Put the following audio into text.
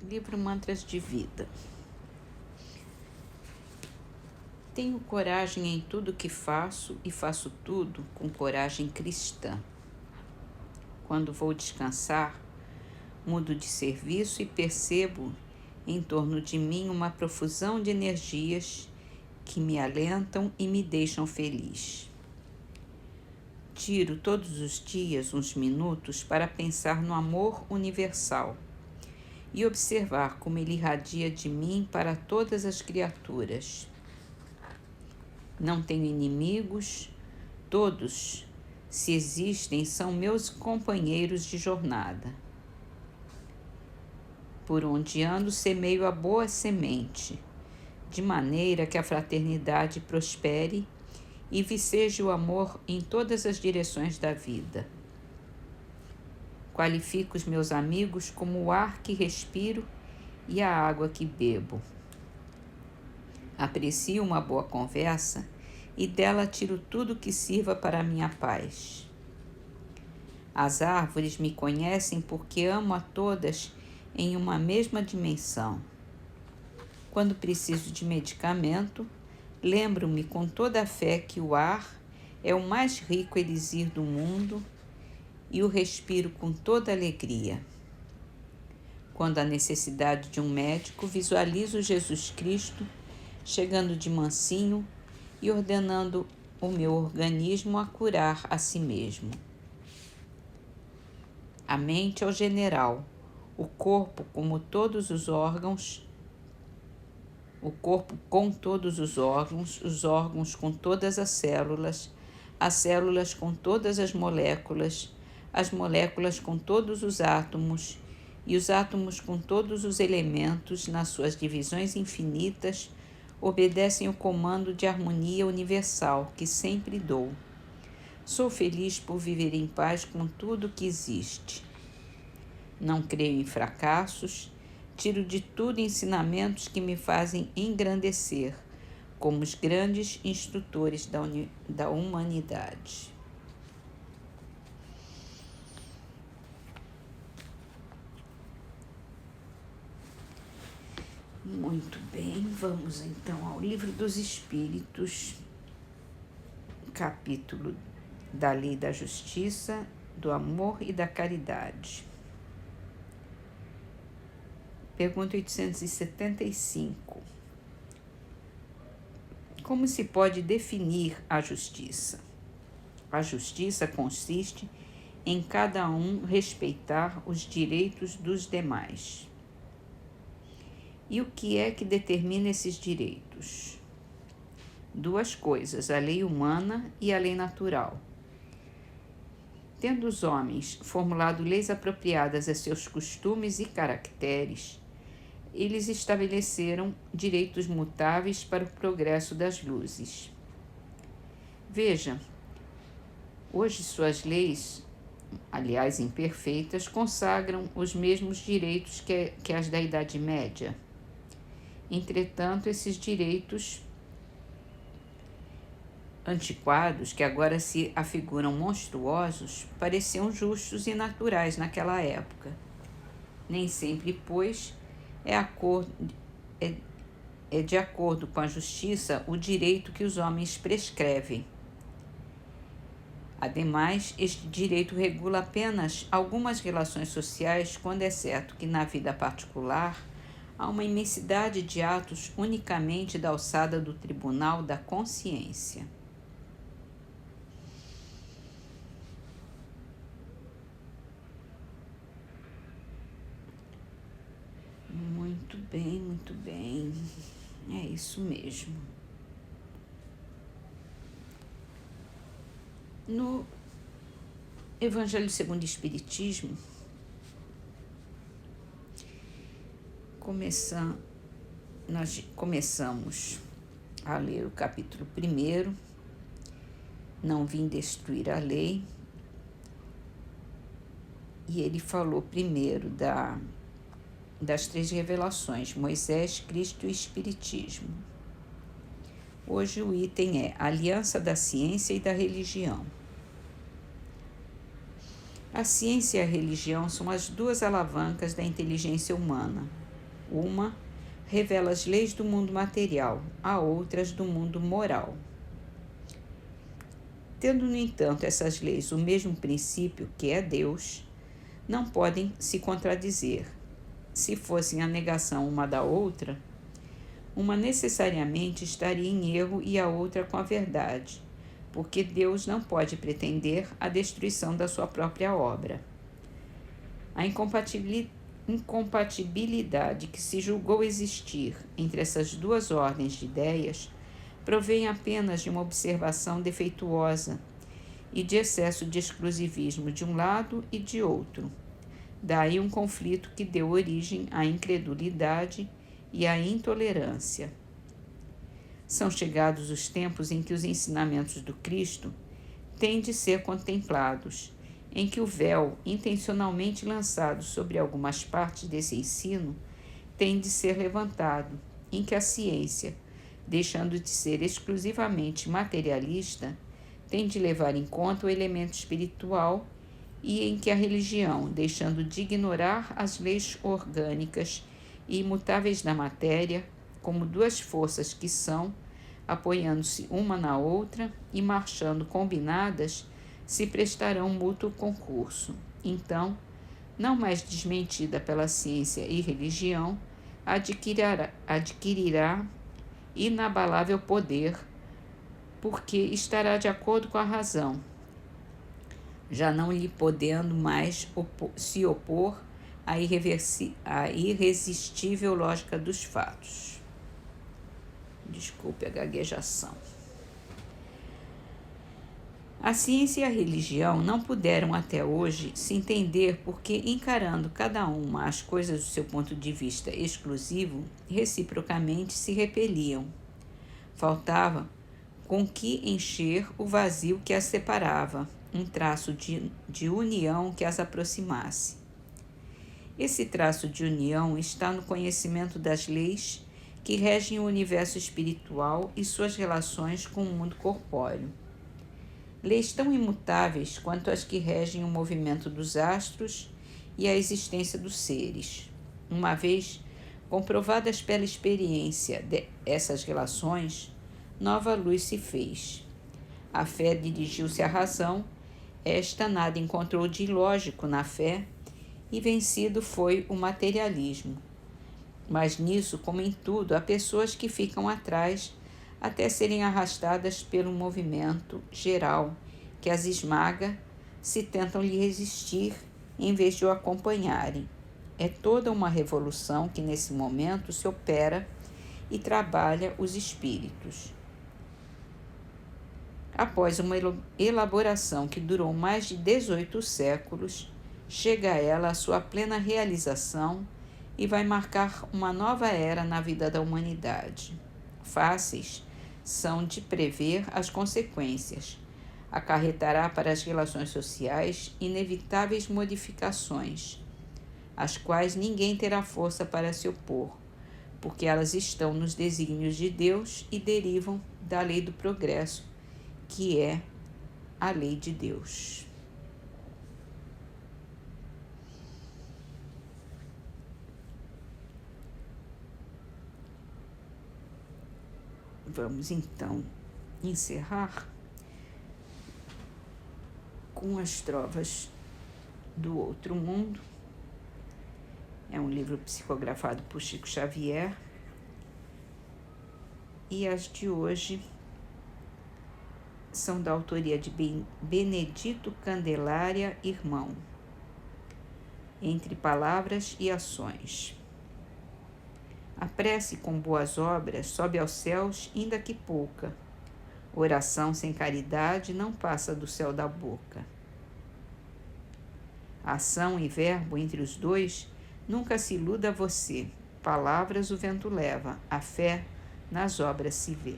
Livro Mantras de Vida. Tenho coragem em tudo que faço e faço tudo com coragem cristã. Quando vou descansar, mudo de serviço e percebo em torno de mim uma profusão de energias que me alentam e me deixam feliz. Tiro todos os dias uns minutos para pensar no amor universal e observar como ele irradia de mim para todas as criaturas. Não tenho inimigos, todos, se existem, são meus companheiros de jornada. Por onde ando, semeio a boa semente, de maneira que a fraternidade prospere e viceje o amor em todas as direções da vida. Qualifico os meus amigos como o ar que respiro e a água que bebo. Aprecio uma boa conversa e dela tiro tudo que sirva para a minha paz. As árvores me conhecem porque amo a todas em uma mesma dimensão. Quando preciso de medicamento, lembro-me com toda a fé que o ar é o mais rico elixir do mundo e o respiro com toda alegria. Quando há necessidade de um médico, visualizo Jesus Cristo chegando de mansinho e ordenando o meu organismo a curar a si mesmo. A mente é o general, o corpo com todos os órgãos os órgãos com todas as células com todas as moléculas com todos os átomos e os átomos com todos os elementos nas suas divisões infinitas obedecem o comando de harmonia universal que sempre dou. Sou feliz por viver em paz com tudo que existe. Não creio em fracassos, tiro de tudo ensinamentos que me fazem engrandecer, como os grandes instrutores da humanidade. Muito bem, vamos então ao Livro dos Espíritos, capítulo da Lei da Justiça, do Amor e da Caridade. Pergunta 875. Como se pode definir a justiça? A justiça consiste em cada um respeitar os direitos dos demais. E o que é que determina esses direitos? Duas coisas, a lei humana e a lei natural. Tendo os homens formulado leis apropriadas a seus costumes e caracteres, eles estabeleceram direitos mutáveis para o progresso das luzes. Veja, hoje suas leis, aliás imperfeitas, consagram os mesmos direitos que as da Idade Média. Entretanto, esses direitos antiquados, que agora se afiguram monstruosos, pareciam justos e naturais naquela época. Nem sempre, pois, é de acordo com a justiça o direito que os homens prescrevem. Ademais, este direito regula apenas algumas relações sociais, quando é certo que na vida particular há uma imensidade de atos unicamente da alçada do tribunal da consciência. Muito bem, muito bem. É isso mesmo. No Evangelho segundo o Espiritismo, nós começamos a ler o capítulo 1, Não vim destruir a lei, e ele falou primeiro das 3 revelações, Moisés, Cristo e Espiritismo. Hoje o item é Aliança da Ciência e da Religião. A ciência e a religião são as 2 alavancas da inteligência humana. Uma revela as leis do mundo material, a outra as do mundo moral. Tendo, no entanto, essas leis o mesmo princípio, que é Deus, não podem se contradizer. Se fossem a negação uma da outra, uma necessariamente estaria em erro e a outra com a verdade, porque Deus não pode pretender a destruição da sua própria obra. A incompatibilidade que se julgou existir entre essas duas ordens de ideias provém apenas de uma observação defeituosa e de excesso de exclusivismo de um lado e de outro. Daí um conflito que deu origem à incredulidade e à intolerância. São chegados os tempos em que os ensinamentos do Cristo têm de ser contemplados, em que o véu, intencionalmente lançado sobre algumas partes desse ensino, tem de ser levantado, em que a ciência, deixando de ser exclusivamente materialista, tem de levar em conta o elemento espiritual e em que a religião, deixando de ignorar as leis orgânicas e imutáveis da matéria, como duas forças que são, apoiando-se uma na outra e marchando combinadas, se prestarão mútuo concurso. Então, não mais desmentida pela ciência e religião, adquirirá inabalável poder, porque estará de acordo com a razão, já não lhe podendo mais se opor à irresistível lógica dos fatos. Desculpe a gaguejação. A ciência e a religião não puderam até hoje se entender porque, encarando cada uma as coisas do seu ponto de vista exclusivo, reciprocamente se repeliam. Faltava com que encher o vazio que as separava, um traço de união que as aproximasse. Esse traço de união está no conhecimento das leis que regem o universo espiritual e suas relações com o mundo corpóreo. Leis tão imutáveis quanto as que regem o movimento dos astros e a existência dos seres. Uma vez comprovadas pela experiência dessas relações, nova luz se fez. A fé dirigiu-se à razão, esta nada encontrou de ilógico na fé, e vencido foi o materialismo. Mas nisso, como em tudo, há pessoas que ficam atrás até serem arrastadas pelo movimento geral que as esmaga, se tentam lhe resistir em vez de o acompanharem. É toda uma revolução que nesse momento se opera e trabalha os espíritos. Após uma elaboração que durou mais de 18 séculos, chega ela à sua plena realização e vai marcar uma nova era na vida da humanidade. Fáceis são de prever as consequências. Acarretará para as relações sociais inevitáveis modificações, às quais ninguém terá força para se opor, porque elas estão nos desígnios de Deus e derivam da lei do progresso, que é a lei de Deus. Vamos então encerrar com as trovas do Outro Mundo. É um livro psicografado por Chico Xavier. E as de hoje são da autoria de Benedito Candelária, irmão. Entre palavras e ações. A prece com boas obras sobe aos céus, ainda que pouca. Oração sem caridade não passa do céu da boca. Ação e verbo entre os dois, nunca se iluda você. Palavras o vento leva, a fé nas obras se vê.